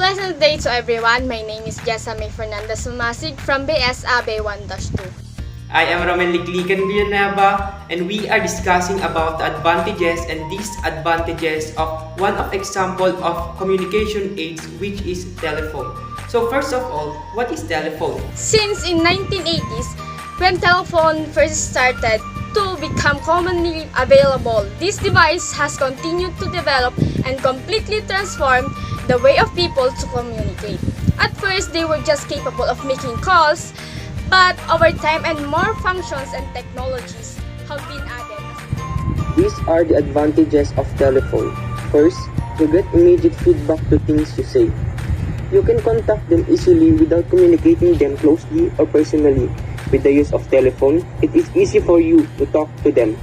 pleasant day to everyone. My name is Jessa Mamasig from BS AB 1-2. I am Villanueva, and we are discussing about the advantages and disadvantages of one of example of communication aids, which is telephone. So first of all, what is telephone? Since in 1980s, when telephone first started to become commonly available, this device has continued to develop and completely transform the way of people to communicate. At first, they were just capable of making calls, but over time and more functions and technologies have been added. These are the advantages of telephone. First, you get immediate feedback to things you say. You can contact them easily without communicating them closely or personally. With the use of telephone, it is easy for you to talk to them.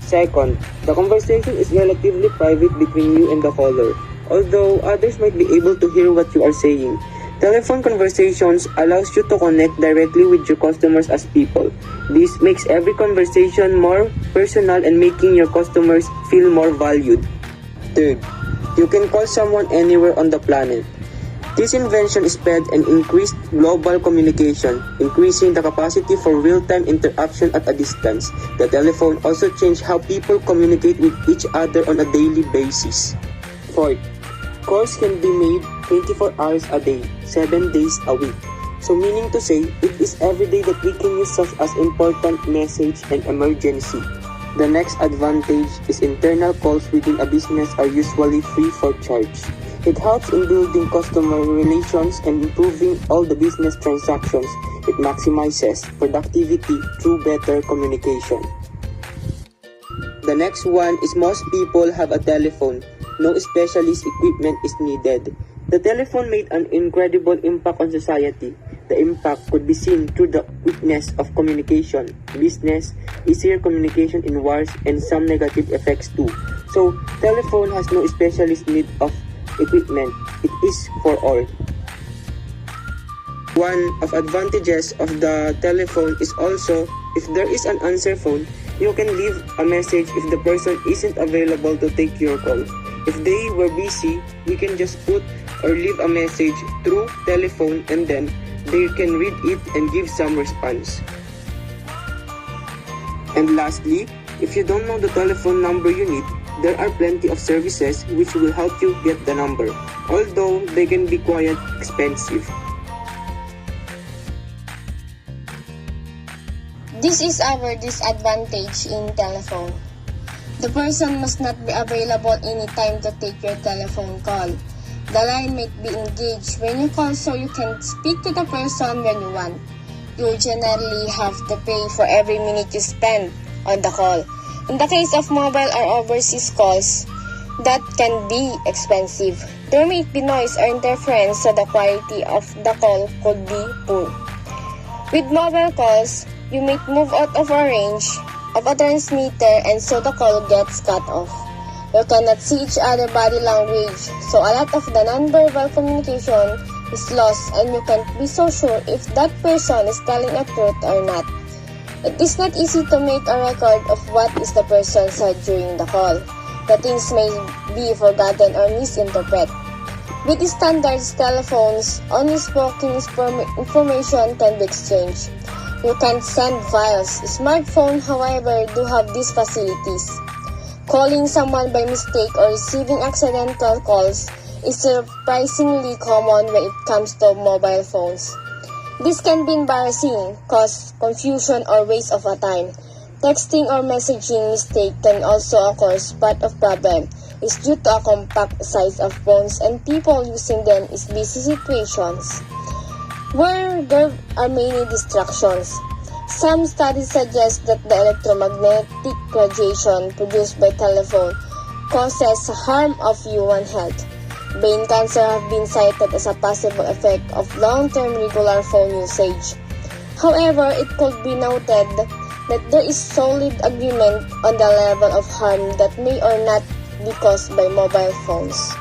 Second, the conversation is relatively private between you and the caller, although others might be able to hear what you are saying. Telephone conversations allows you to connect directly with your customers as people. This makes every conversation more personal and making your customers feel more valued. Third, you can call someone anywhere on the planet. This invention sped and increased global communication, increasing the capacity for real-time interaction at a distance. The telephone also changed how people communicate with each other on a daily basis. Fourth, calls can be made 24 hours a day, 7 days a week. So meaning to say, it is every day that we can use such as important message and emergency. The next advantage is internal calls within a business are usually free for charge. It helps in building customer relations and improving all the business transactions. It maximizes productivity through better communication. The next one is most people have a telephone. No specialist equipment is needed. The telephone made an incredible impact on society. The impact could be seen through the quickness of communication, business, easier communication in wars, and some negative effects too. So, telephone has no specialist need of equipment. It is for all. One of advantages of the telephone is also, if there is an answer phone, you can leave a message if the person isn't available to take your call. If they were busy, we can just put or leave a message through telephone and then they can read it and give some response. And lastly, if you don't know the telephone number you need, there are plenty of services which will help you get the number, although they can be quite expensive. This is our disadvantage in telephone. The person must not be available anytime to take your telephone call. The line might be engaged when you call, so you can speak to the person when you want. You generally have to pay for every minute you spend on the call. In the case of mobile or overseas calls, that can be expensive. There may be noise or interference, so the quality of the call could be poor. With mobile calls, you may move out of a range of a transmitter and so the call gets cut off. You cannot see each other's body language, so a lot of the non-verbal communication is lost and you can't be so sure if that person is telling the truth or not. It is not easy to make a record of what is the person said during the call. The things may be forgotten or misinterpreted. With standard telephones, only spoken information can be exchanged. You can send files. Smartphones, however, do have these facilities. Calling someone by mistake or receiving accidental calls is surprisingly common when it comes to mobile phones. This can be embarrassing, cause confusion or waste of a time. Texting or messaging mistake can also occur. Part of problem is due to a compact size of phones and people using them in busy situations where there are many distractions. Some studies suggest that the electromagnetic radiation produced by telephone causes harm of human health. Brain cancer have been cited as a possible effect of long-term regular phone usage. However, it could be noted that there is solid agreement on the level of harm that may or not be caused by mobile phones.